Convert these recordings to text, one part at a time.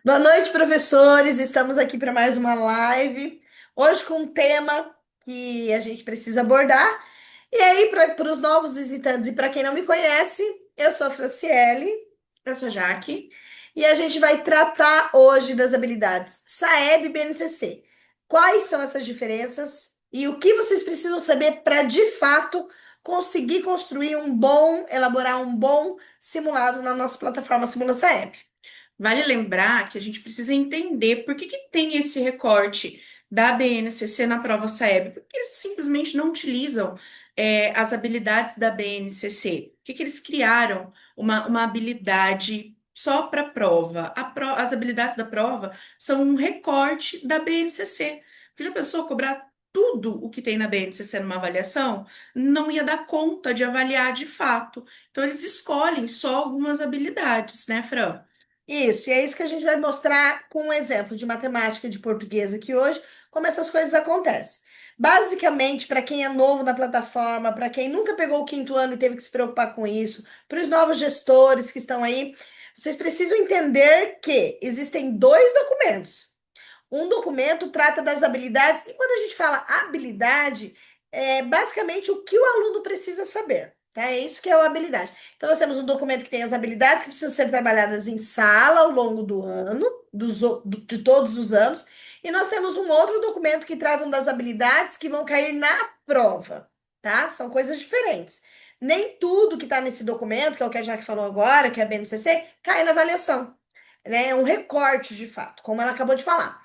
Boa noite, professores. Estamos aqui para mais uma live. Hoje com um tema que a gente precisa abordar. E aí, para os novos visitantes e para quem não me conhece, eu sou a Franciele. Eu sou a Jaque. E a gente vai tratar hoje das habilidades SAEB e BNCC. Quais são essas diferenças e o que vocês precisam saber para, de fato, conseguir construir elaborar um bom simulado na nossa plataforma Simula SAEB. Vale lembrar que a gente precisa entender por que que tem esse recorte da BNCC na prova SAEB. Porque eles simplesmente não utilizam as habilidades da BNCC. Por que que eles criaram uma habilidade só para a prova? As habilidades da prova são um recorte da BNCC. Porque já pensou cobrar tudo o que tem na BNCC numa avaliação? Não ia dar conta de avaliar de fato. Então, eles escolhem só algumas habilidades, né, Fran? Isso, e é isso que a gente vai mostrar com um exemplo de matemática e de português aqui hoje, como essas coisas acontecem. Basicamente, para quem é novo na plataforma, para quem nunca pegou o quinto ano e teve que se preocupar com isso, para os novos gestores que estão aí, vocês precisam entender que existem dois documentos. Um documento trata das habilidades, e quando a gente fala habilidade, é basicamente o que o aluno precisa saber, tá? É isso que é a habilidade. Então, nós temos um documento que tem as habilidades que precisam ser trabalhadas em sala ao longo do ano, de todos os anos, e nós temos um outro documento que trata das habilidades que vão cair na prova, tá? São coisas diferentes. Nem tudo que está nesse documento, que é o que a Jaque falou agora, que é a BNCC, cai na avaliação, né? É um recorte de fato, como ela acabou de falar.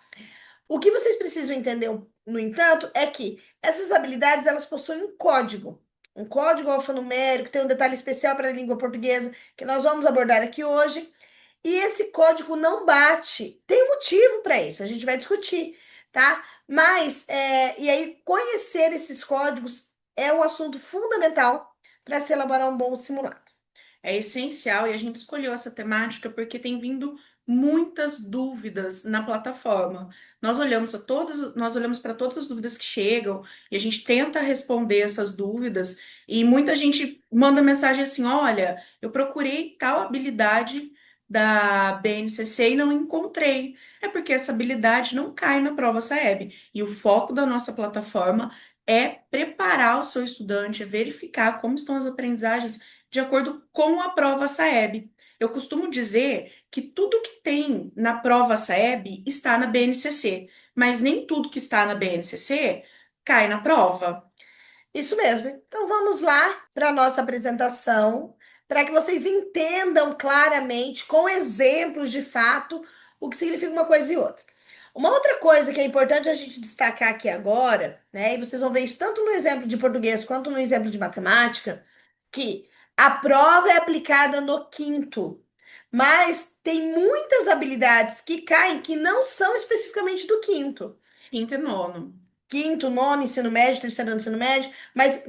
O que vocês precisam entender, no entanto, é que essas habilidades elas possuem um código alfanumérico, tem um detalhe especial para a língua portuguesa que nós vamos abordar aqui hoje. E esse código não bate. Tem um motivo para isso, a gente vai discutir, tá? E aí, conhecer esses códigos é um assunto fundamental para se elaborar um bom simulado. É essencial e a gente escolheu essa temática porque tem vindo muitas dúvidas na plataforma. Nós olhamos para todas as dúvidas que chegam e a gente tenta responder essas dúvidas e muita gente manda mensagem assim: "Olha, eu procurei tal habilidade da BNCC e não encontrei". É porque essa habilidade não cai na prova SAEB e o foco da nossa plataforma é preparar o seu estudante, é verificar como estão as aprendizagens de acordo com a prova SAEB. Eu costumo dizer que tudo que tem na prova SAEB está na BNCC, mas nem tudo que está na BNCC cai na prova. Isso mesmo. Então vamos lá para a nossa apresentação, para que vocês entendam claramente, com exemplos de fato, o que significa uma coisa e outra. Uma outra coisa que é importante a gente destacar aqui agora, né? E vocês vão ver isso tanto no exemplo de português quanto no exemplo de matemática, que a prova é aplicada no quinto, mas tem muitas habilidades que caem que não são especificamente do quinto. Quinto e nono. Quinto, nono, ensino médio, terceiro ano, ensino médio, mas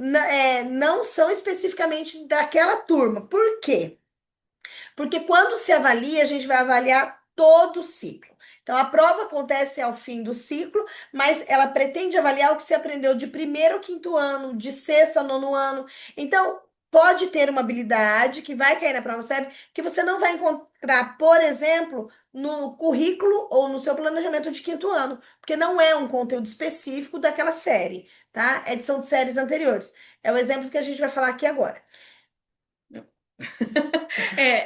não são especificamente daquela turma. Por quê? Porque quando se avalia, a gente vai avaliar todo o ciclo. Então, a prova acontece ao fim do ciclo, mas ela pretende avaliar o que se aprendeu de primeiro ao quinto ano, de sexto a nono ano. Então, pode ter uma habilidade que vai cair na prova, sabe? Que você não vai encontrar, por exemplo, no currículo ou no seu planejamento de quinto ano, porque não é um conteúdo específico daquela série, tá? São de séries anteriores. É o exemplo que a gente vai falar aqui agora.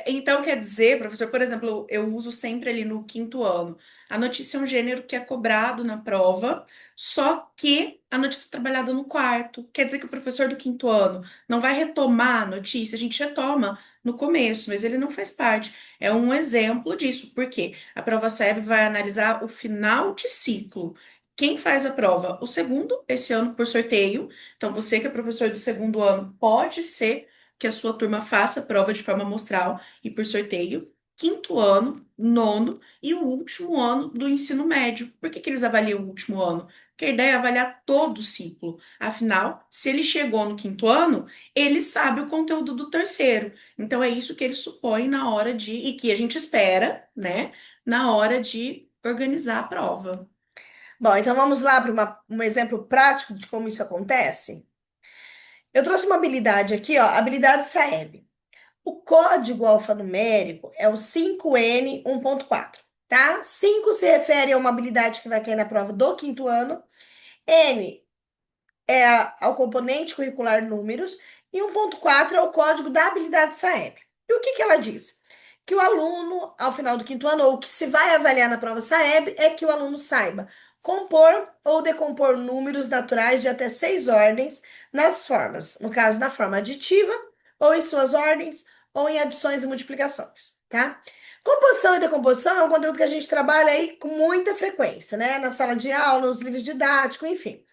Então quer dizer, professor, por exemplo, eu uso sempre ali no quinto ano. A notícia é um gênero que é cobrado na prova, só que a notícia é trabalhada no quarto. Quer dizer que o professor do quinto ano não vai retomar a notícia, a gente retoma no começo, mas ele não faz parte. É um exemplo disso, porque a prova SEB vai analisar o final de ciclo. Quem faz a prova? O segundo, esse ano por sorteio. Então, você que é professor do segundo ano, pode ser que a sua turma faça a prova de forma amostral e por sorteio, quinto ano, nono e o último ano do ensino médio. Por que que eles avaliam o último ano? Porque a ideia é avaliar todo o ciclo. Afinal, se ele chegou no quinto ano, ele sabe o conteúdo do terceiro. Então é isso que ele supõe na hora de, e que a gente espera, né, na hora de organizar a prova. Bom, então vamos lá para um exemplo prático de como isso acontece. Eu trouxe uma habilidade aqui, ó, habilidade SAEB. O código alfanumérico é o 5N1.4. tá? 5 se refere a uma habilidade que vai cair na prova do quinto ano. N é ao componente curricular números. E 1.4 é o código da habilidade SAEB. E o que que ela diz? Que o aluno, ao final do quinto ano, ou que se vai avaliar na prova SAEB, é que o aluno saiba compor ou decompor números naturais de até 6 ordens nas formas, no caso, na forma aditiva, ou em suas ordens, ou em adições e multiplicações, tá? Composição e decomposição é um conteúdo que a gente trabalha aí com muita frequência, né? Na sala de aula, nos livros didáticos, enfim.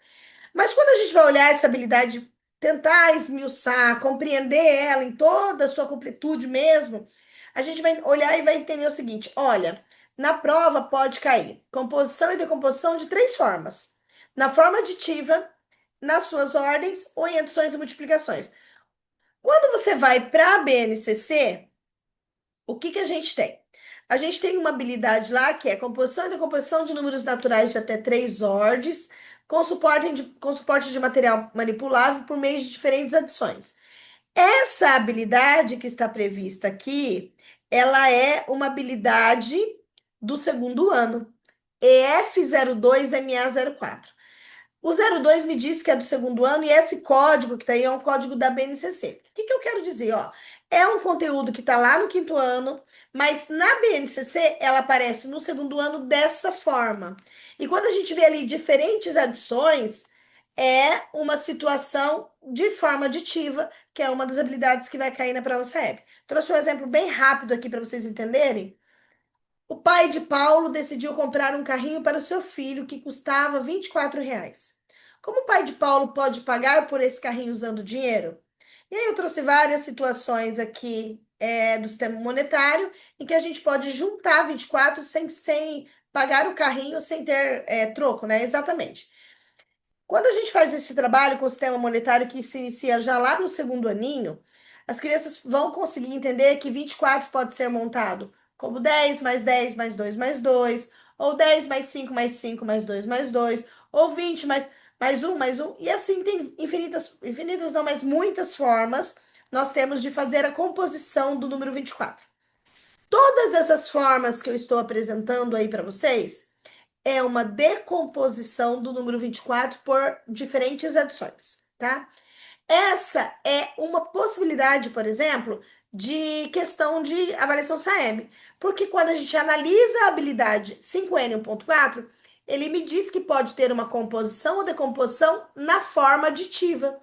Mas quando a gente vai olhar essa habilidade, tentar esmiuçar, compreender ela em toda a sua completude mesmo, a gente vai olhar e vai entender o seguinte: olha, na prova pode cair composição e decomposição de 3 formas: na forma aditiva, nas suas ordens ou em adições e multiplicações. Quando você vai para a BNCC, o que que a gente tem? A gente tem uma habilidade lá que é composição e decomposição de números naturais de até 3 ordens, com suporte de material manipulável por meio de diferentes adições. Essa habilidade que está prevista aqui, ela é uma habilidade do segundo ano, EF02MA04. O 02 me diz que é do segundo ano e esse código que está aí é um código da BNCC. O que que eu quero dizer? Ó, é um conteúdo que está lá no quinto ano, mas na BNCC ela aparece no segundo ano dessa forma. E quando a gente vê ali diferentes adições, é uma situação de forma aditiva, que é uma das habilidades que vai cair na prova SAEB. Trouxe um exemplo bem rápido aqui para vocês entenderem. O pai de Paulo decidiu comprar um carrinho para o seu filho que custava R$ 24. Como o pai de Paulo pode pagar por esse carrinho usando dinheiro? E aí eu trouxe várias situações aqui do sistema monetário em que a gente pode juntar 24 sem pagar o carrinho, sem ter troco, né? Exatamente. Quando a gente faz esse trabalho com o sistema monetário que se inicia já lá no segundo aninho, as crianças vão conseguir entender que 24 pode ser montado como 10 mais 10 mais 2, ou 10 mais 5 mais 5 mais 2, ou 20 mais um, e assim tem infinitas não, mas muitas formas nós temos de fazer a composição do número 24. Todas essas formas que eu estou apresentando aí para vocês, é uma decomposição do número 24 por diferentes adições, tá? Essa é uma possibilidade, por exemplo, de questão de avaliação SAEB, porque quando a gente analisa a habilidade 5N1.4, ele me diz que pode ter uma composição ou decomposição na forma aditiva.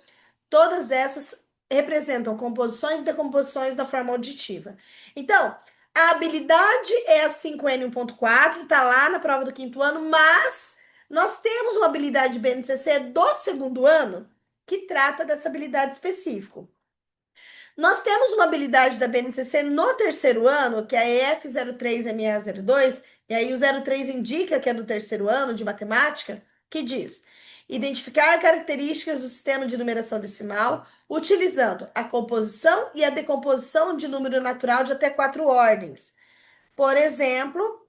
Todas essas representam composições e decomposições da forma aditiva. Então, a habilidade é a 5N1.4, está lá na prova do quinto ano, mas nós temos uma habilidade BNCC do segundo ano que trata dessa habilidade específica. Nós temos uma habilidade da BNCC no terceiro ano, que é a EF03MA02, e aí o 03 indica que é do terceiro ano de matemática, que diz: identificar características do sistema de numeração decimal utilizando a composição e a decomposição de número natural de até 4 ordens. Por exemplo,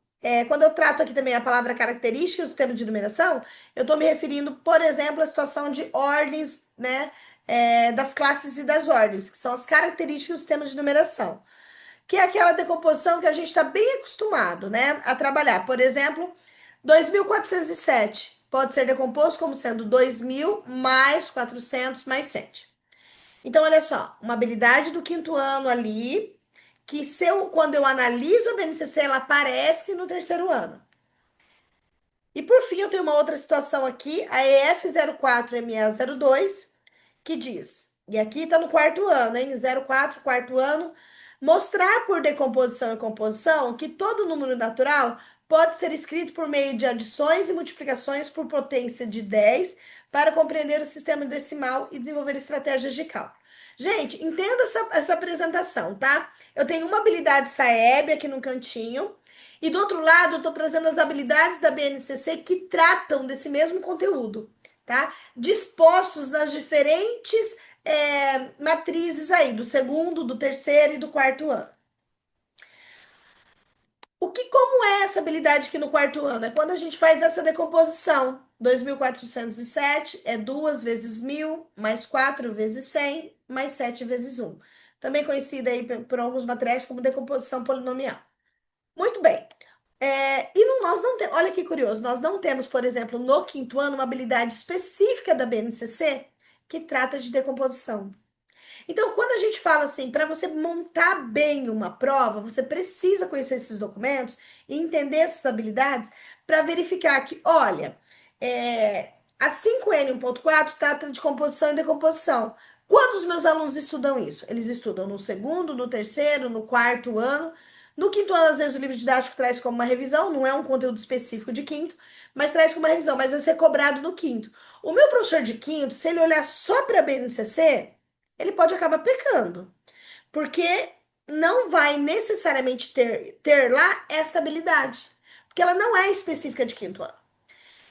quando eu trato aqui também a palavra característica do sistema de numeração, eu estou me referindo, por exemplo, à situação de ordens, né, das classes e das ordens, que são as características do sistema de numeração, que é aquela decomposição que a gente está bem acostumado, né, a trabalhar. Por exemplo, 2.407 pode ser decomposto como sendo 2.000 mais 400 mais 7. Então, olha só, uma habilidade do quinto ano ali, que quando eu analiso a BNCC, ela aparece no terceiro ano. E por fim, eu tenho uma outra situação aqui, a EF04MA02, que diz, e aqui está no quarto ano, hein? 04, quarto ano, mostrar por decomposição e composição que todo número natural pode ser escrito por meio de adições e multiplicações por potência de 10 para compreender o sistema decimal e desenvolver estratégias de cálculo. Gente, entenda essa apresentação, tá? Eu tenho uma habilidade SAEB aqui no cantinho, e do outro lado, eu estou trazendo as habilidades da BNCC que tratam desse mesmo conteúdo, tá? Dispostos nas diferentes matrizes aí, do segundo, do terceiro e do quarto ano. Como é essa habilidade aqui no quarto ano? É quando a gente faz essa decomposição. 2.407 é 2 vezes 1.000, mais 4 vezes 100, mais 7 vezes 1. Também conhecida aí por alguns materiais como decomposição polinomial. Muito bem. Nós não temos, olha que curioso, nós não temos, por exemplo, no quinto ano, uma habilidade específica da BNCC que trata de decomposição. Então, quando a gente fala assim, para você montar bem uma prova, você precisa conhecer esses documentos e entender essas habilidades para verificar que, olha, a 5N1.4 trata de composição e decomposição. Quando os meus alunos estudam isso? Eles estudam no segundo, no terceiro, no quarto ano. No quinto ano, às vezes, o livro didático traz como uma revisão, não é um conteúdo específico de quinto, mas traz como uma revisão, mas vai ser cobrado no quinto. O meu professor de quinto, se ele olhar só para a BNCC, ele pode acabar pecando, porque não vai necessariamente ter lá essa habilidade, porque ela não é específica de quinto ano.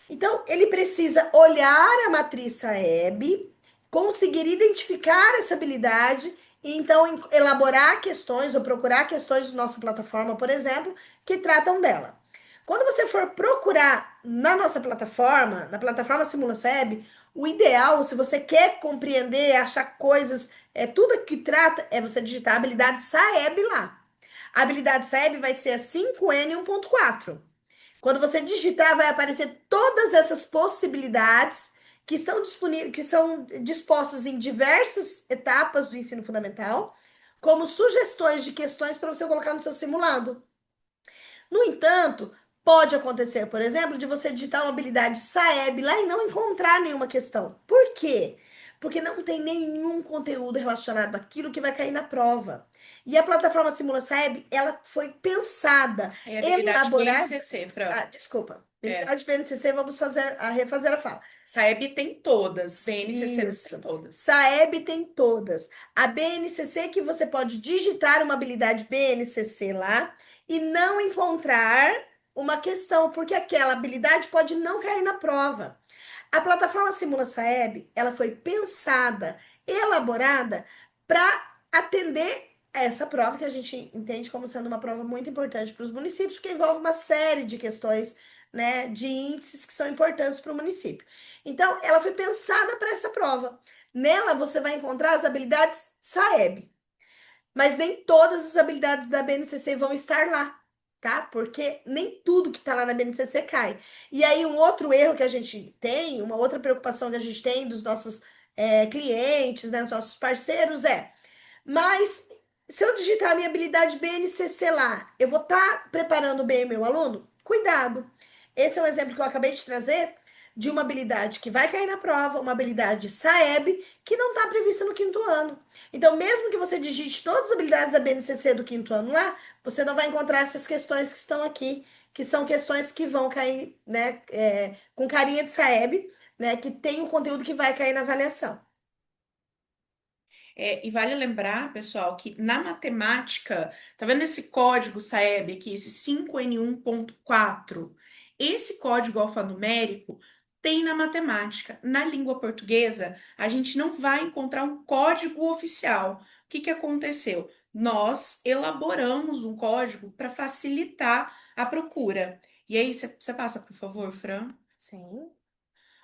Então, ele precisa olhar a matriz Saeb, conseguir identificar essa habilidade e então elaborar questões ou procurar questões da nossa plataforma, por exemplo, que tratam dela. Quando você for procurar na nossa plataforma, na plataforma Simula Seb, o ideal, se você quer compreender, achar coisas, tudo que trata, é você digitar a habilidade Saeb lá. A habilidade Saeb vai ser a 5N1.4. Quando você digitar, vai aparecer todas essas possibilidades que estão disponíveis, que são dispostas em diversas etapas do ensino fundamental, como sugestões de questões para você colocar no seu simulado. No entanto, pode acontecer, por exemplo, de você digitar uma habilidade Saeb lá e não encontrar nenhuma questão. Por quê? Porque não tem nenhum conteúdo relacionado àquilo que vai cair na prova. E a plataforma Simula Saeb, ela foi pensada, É habilidade elaborada. BNCC, Fran. Ah, desculpa. É. Habilidade BNCC, vamos refazer a fala. Saeb tem todas. BNCC não tem Isso. todas. Saeb tem todas. A BNCC que você pode digitar uma habilidade BNCC lá e não encontrar uma questão, porque aquela habilidade pode não cair na prova. A plataforma Simula Saeb, ela foi pensada, elaborada para atender essa prova que a gente entende como sendo uma prova muito importante para os municípios, porque envolve uma série de questões, né, de índices que são importantes para o município. Então, ela foi pensada para essa prova. Nela, você vai encontrar as habilidades Saeb, mas nem todas as habilidades da BNCC vão estar lá, tá? Porque nem tudo que tá lá na BNCC cai. E aí, um outro erro que a gente tem, uma outra preocupação que a gente tem dos nossos clientes, né, dos nossos parceiros mas se eu digitar a minha habilidade BNCC lá, eu vou estar preparando bem o meu aluno? Cuidado. Esse é um exemplo que eu acabei de trazer de uma habilidade que vai cair na prova, uma habilidade Saeb, que não está prevista no quinto ano. Então, mesmo que você digite todas as habilidades da BNCC do quinto ano lá, você não vai encontrar essas questões que estão aqui, que são questões que vão cair, né, com carinha de Saeb, né, que tem o conteúdo que vai cair na avaliação. E vale lembrar, pessoal, que na matemática, tá vendo esse código Saeb aqui, esse 5N1.4? Esse código alfanumérico tem na matemática. Na língua portuguesa, a gente não vai encontrar um código oficial. O que que aconteceu? Nós elaboramos um código para facilitar a procura. E aí, você passa, por favor, Fran? Sim.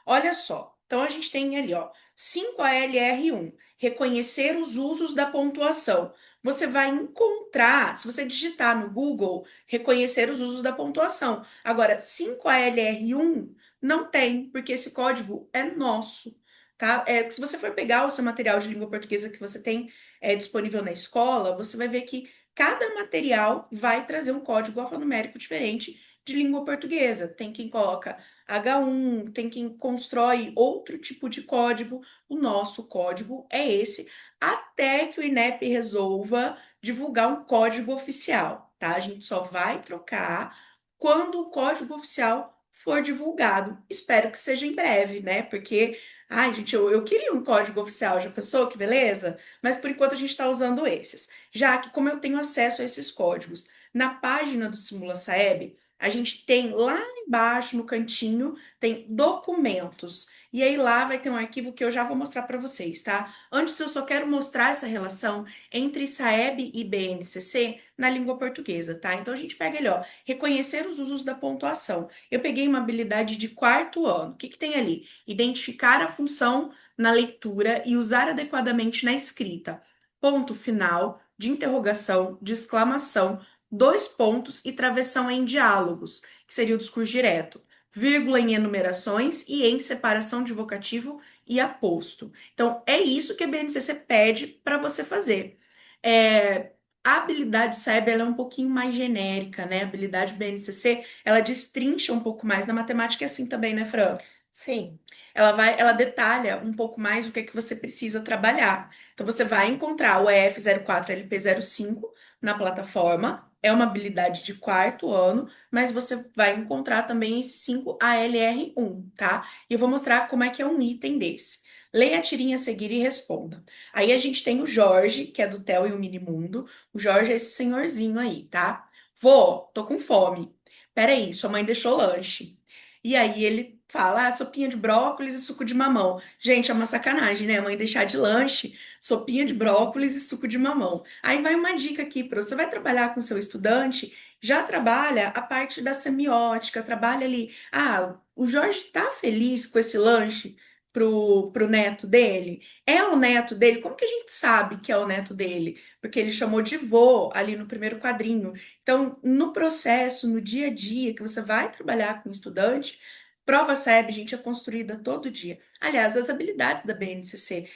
Olha só, então a gente tem ali, ó, 5ALR1, reconhecer os usos da pontuação. Você vai encontrar, se você digitar no Google, reconhecer os usos da pontuação. Agora, 5ALR1 não tem, porque esse código é nosso, tá? Se você for pegar o seu material de língua portuguesa que você tem disponível na escola, você vai ver que cada material vai trazer um código alfanumérico diferente de língua portuguesa. Tem quem coloca H1, tem quem constrói outro tipo de código. O nosso código é esse, até que o INEP resolva divulgar um código oficial, tá? A gente só vai trocar quando o código oficial for divulgado. Espero que seja em breve, né? Porque, ai, gente, eu queria um código oficial, já pensou que beleza? Mas por enquanto a gente está usando esses. Já que, como eu tenho acesso a esses códigos na página do Simula Saeb, a gente tem lá embaixo no cantinho, tem documentos. E aí lá vai ter um arquivo que eu já vou mostrar para vocês, tá? Antes eu só quero mostrar essa relação entre Saeb e BNCC na língua portuguesa, tá? Então a gente pega ali, ó, reconhecer os usos da pontuação. Eu peguei uma habilidade de quarto ano. O que que tem ali? Identificar a função na leitura e usar adequadamente na escrita. Ponto final, de interrogação, de exclamação, dois pontos e travessão em diálogos, que seria o discurso direto, vírgula em enumerações e em separação de vocativo e aposto. Então, é isso que a BNCC pede para você fazer. É, a habilidade SEB ela é um pouquinho mais genérica, né? A habilidade BNCC, ela destrincha um pouco mais. Na matemática é assim também, né, Fran? Sim. Ela detalha um pouco mais o que é que você precisa trabalhar. Então, você vai encontrar o EF04 LP05 na plataforma, é uma habilidade de quarto ano, mas você vai encontrar também esse 5 ALR1, tá? E eu vou mostrar como é que é um item desse. Leia a tirinha a seguir e responda. Aí a gente tem o Jorge, que é do Theo e o Minimundo. O Jorge é esse senhorzinho aí, tá? Vô, tô com fome. Peraí, sua mãe deixou lanche. E aí ele fala, sopinha de brócolis e suco de mamão. Gente, é uma sacanagem, né? A mãe deixar de lanche sopinha de brócolis e suco de mamão. Aí vai uma dica aqui para você vai trabalhar com seu estudante, já trabalha a parte da semiótica, trabalha ali. Ah, o Jorge tá feliz com esse lanche pro neto dele? É o neto dele? Como que a gente sabe que é o neto dele? Porque ele chamou de vô ali no primeiro quadrinho. Então, no processo, no dia a dia que você vai trabalhar com o estudante, prova SEB, gente, é construída todo dia. Aliás, as habilidades da BNCC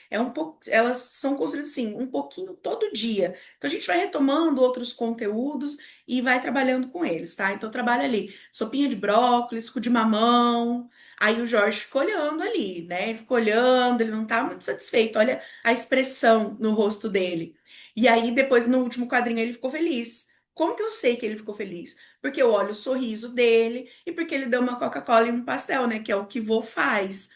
elas são construídas assim, um pouquinho todo dia. Então, a gente vai retomando outros conteúdos e vai trabalhando com eles, tá? Então, trabalha ali, sopinha de brócolis, suco de mamão. Aí o Jorge fica olhando ali, né? Ele fica olhando, ele não tá muito satisfeito. Olha a expressão no rosto dele. E aí, depois, no último quadrinho, ele ficou feliz. Como que eu sei que ele ficou feliz? Porque eu olho o sorriso dele e porque ele deu uma Coca-Cola e um pastel, né? Que é o que vô faz.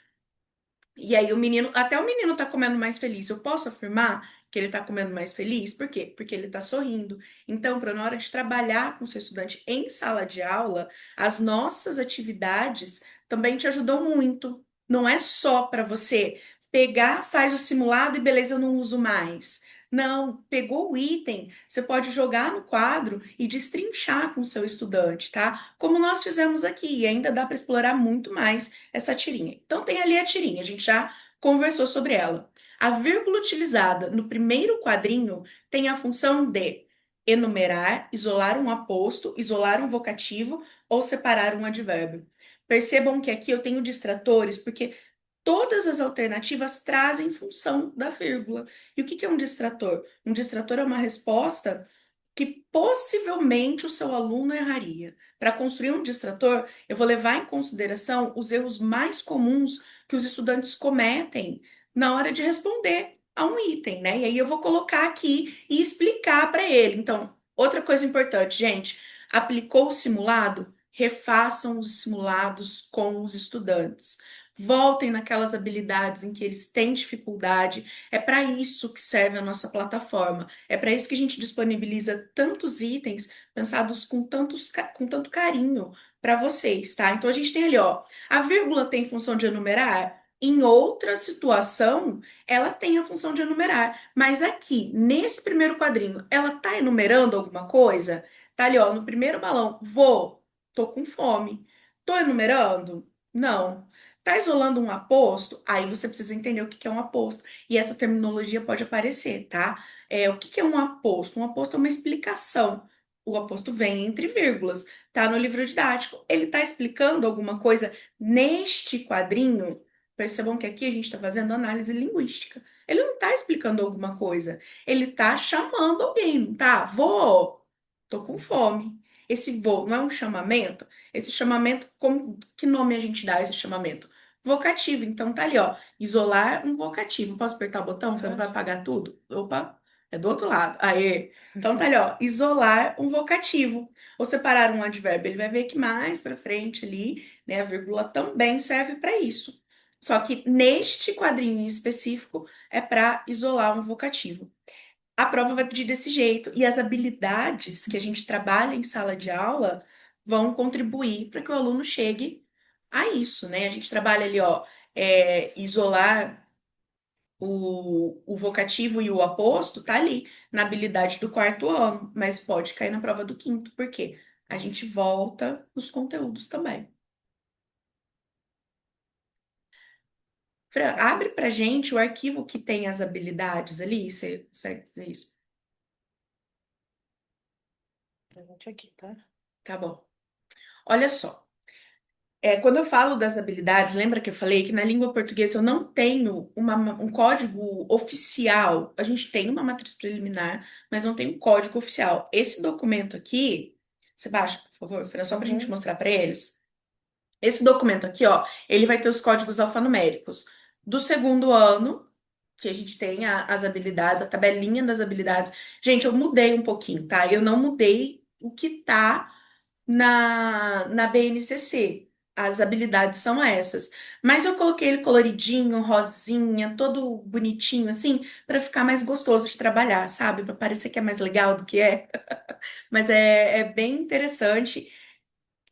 E aí o menino, até o menino tá comendo mais feliz. Eu posso afirmar que ele tá comendo mais feliz? Por quê? Porque ele tá sorrindo. Então, para na hora de trabalhar com o seu estudante em sala de aula, as nossas atividades também te ajudam muito. Não é só para você pegar, faz o simulado e beleza, eu não uso mais. Não, pegou o item, você pode jogar no quadro e destrinchar com o seu estudante, tá? Como nós fizemos aqui, e ainda dá para explorar muito mais essa tirinha. Então, tem ali a tirinha, a gente já conversou sobre ela. A vírgula utilizada no primeiro quadrinho tem a função de enumerar, isolar um aposto, isolar um vocativo ou separar um advérbio. Percebam que aqui eu tenho distratores, porque todas as alternativas trazem função da vírgula. E o que é um distrator? Um distrator é uma resposta que possivelmente o seu aluno erraria. Para construir um distrator, eu vou levar em consideração os erros mais comuns que os estudantes cometem na hora de responder a um item, né? E aí eu vou colocar aqui e explicar para ele. Então, outra coisa importante, gente, aplicou o simulado? Refaçam os simulados com os estudantes. Voltem naquelas habilidades em que eles têm dificuldade. É para isso que serve a nossa plataforma. É para isso que a gente disponibiliza tantos itens pensados com tanto carinho para vocês, tá? Então a gente tem ali, ó, a vírgula tem função de enumerar. Em outra situação, ela tem a função de enumerar, mas aqui, nesse primeiro quadrinho, ela tá enumerando alguma coisa? Tá ali, ó, no primeiro balão, tô com fome. Tô enumerando? Não. Tá isolando um aposto? Aí você precisa entender o que é um aposto. E essa terminologia pode aparecer, tá? O que é um aposto? Um aposto é uma explicação. O aposto vem entre vírgulas, tá no livro didático. Ele tá explicando alguma coisa neste quadrinho? Percebam que aqui a gente está fazendo análise linguística. Ele não tá explicando alguma coisa. Ele tá chamando alguém, não tá? Vô, tô com fome. Esse vô não é um chamamento? Esse chamamento, como, que nome a gente dá a esse chamamento? Vocativo. Então tá ali, ó. Isolar um vocativo. Posso apertar o botão para não vai apagar tudo? Opa, é do outro lado. Aê. Então tá ali, ó. Isolar um vocativo. Ou separar um advérbio. Ele vai ver que mais para frente ali, né, a vírgula também serve para isso. Só que neste quadrinho em específico é para isolar um vocativo. A prova vai pedir desse jeito e as habilidades que a gente trabalha em sala de aula vão contribuir para que o aluno chegue a isso, né? A gente trabalha ali, ó, isolar o vocativo e o aposto, tá ali na habilidade do quarto ano, mas pode cair na prova do quinto, porque a gente volta nos conteúdos também. Fran, abre pra gente o arquivo que tem as habilidades ali, você consegue dizer isso? Gente aqui, tá? Tá bom. Olha só. Quando eu falo das habilidades, lembra que eu falei que na língua portuguesa eu não tenho um código oficial. A gente tem uma matriz preliminar, mas não tem um código oficial. Esse documento aqui, você baixa, por favor, Fran, só para a gente Uhum. mostrar para eles. Esse documento aqui, ó, ele vai ter os códigos alfanuméricos do segundo ano, que a gente tem as habilidades, a tabelinha das habilidades. Gente, eu mudei um pouquinho, tá? Eu não mudei o que tá na BNCC. As habilidades são essas. Mas eu coloquei ele coloridinho, rosinha, todo bonitinho, assim, para ficar mais gostoso de trabalhar, sabe? Para parecer que é mais legal do que é. Mas é bem interessante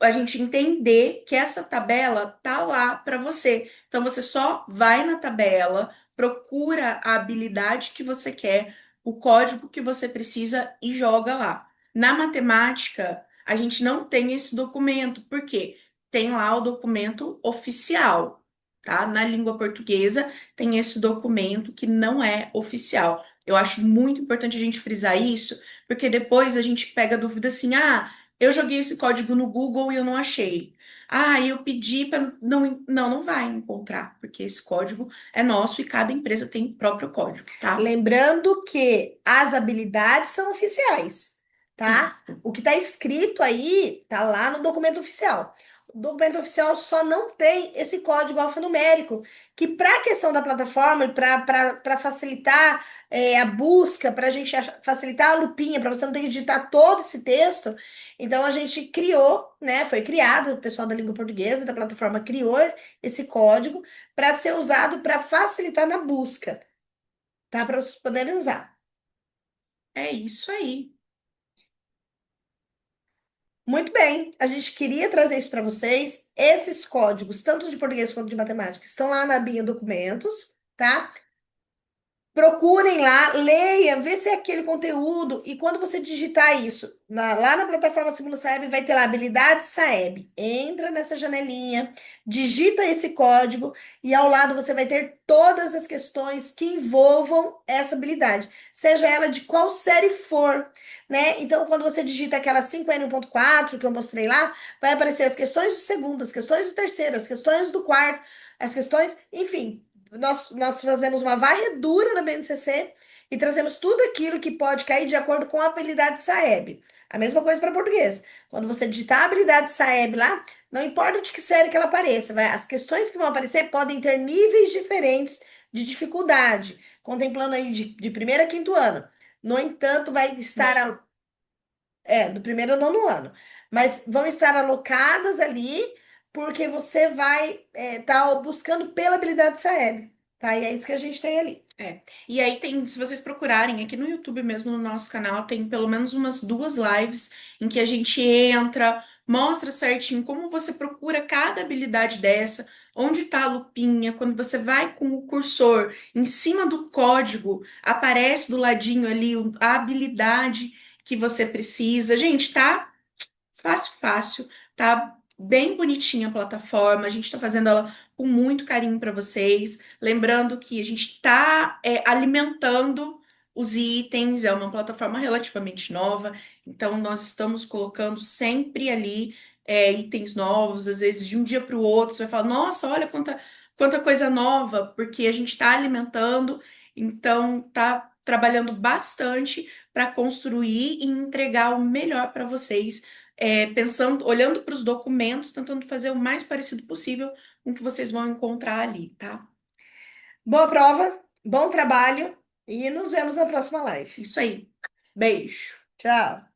a gente entender que essa tabela tá lá para você. Então você só vai na tabela, procura a habilidade que você quer, o código que você precisa e joga lá. Na matemática, a gente não tem esse documento, porque tem lá o documento oficial, tá? Na língua portuguesa tem esse documento que não é oficial. Eu acho muito importante a gente frisar isso, porque depois a gente pega a dúvida assim: ah, eu joguei esse código no Google e eu não achei. Ah, eu pedi para não vai encontrar, porque esse código é nosso e cada empresa tem o próprio código, tá? Lembrando que as habilidades são oficiais, tá? Isso. O que está escrito aí tá lá no documento oficial. O documento oficial só não tem esse código alfanumérico, que para a questão da plataforma, para facilitar a busca, para a gente facilitar a lupinha, para você não ter que digitar todo esse texto, então a gente criou, né? Foi criado, o pessoal da língua portuguesa, da plataforma criou esse código para ser usado para facilitar na busca, tá? Para vocês poderem usar. É isso aí. Muito bem, a gente queria trazer isso para vocês. Esses códigos, tanto de português quanto de matemática, estão lá na abinha documentos, tá? Procurem lá, leia, vê se é aquele conteúdo. E quando você digitar isso lá na plataforma Simula Saeb, vai ter lá habilidade Saeb. Entra nessa janelinha, digita esse código e ao lado você vai ter todas as questões que envolvam essa habilidade, seja ela de qual série for, né? Então, quando você digita aquela 5N1.4 que eu mostrei lá, vai aparecer as questões do segundo, as questões do terceiro, as questões do quarto, as questões, enfim. Nós fazemos uma varredura na BNCC e trazemos tudo aquilo que pode cair de acordo com a habilidade Saeb. A mesma coisa para português. Quando você digitar a habilidade Saeb lá, não importa de que série que ela apareça, as questões que vão aparecer podem ter níveis diferentes de dificuldade, contemplando aí de primeiro a quinto ano. No entanto, vai estar do primeiro ao nono ano, mas vão estar alocadas ali porque você vai estar buscando pela habilidade Saeb, tá? E é isso que a gente tem ali. E aí tem, se vocês procurarem aqui no YouTube mesmo, no nosso canal, tem pelo menos umas duas lives em que a gente entra, mostra certinho como você procura cada habilidade dessa, onde tá a lupinha, quando você vai com o cursor em cima do código, aparece do ladinho ali a habilidade que você precisa. Gente, tá fácil, fácil, tá bem bonitinha a plataforma, a gente tá fazendo ela com muito carinho para vocês. Lembrando que a gente está alimentando os itens, é uma plataforma relativamente nova, então nós estamos colocando sempre ali itens novos, às vezes de um dia para o outro, você vai falar, nossa, olha quanta coisa nova, porque a gente está alimentando, então tá trabalhando bastante para construir e entregar o melhor para vocês, pensando, olhando para os documentos, tentando fazer o mais parecido possível com o que vocês vão encontrar ali, tá? Boa prova, bom trabalho e nos vemos na próxima live. Isso aí. Beijo. Tchau.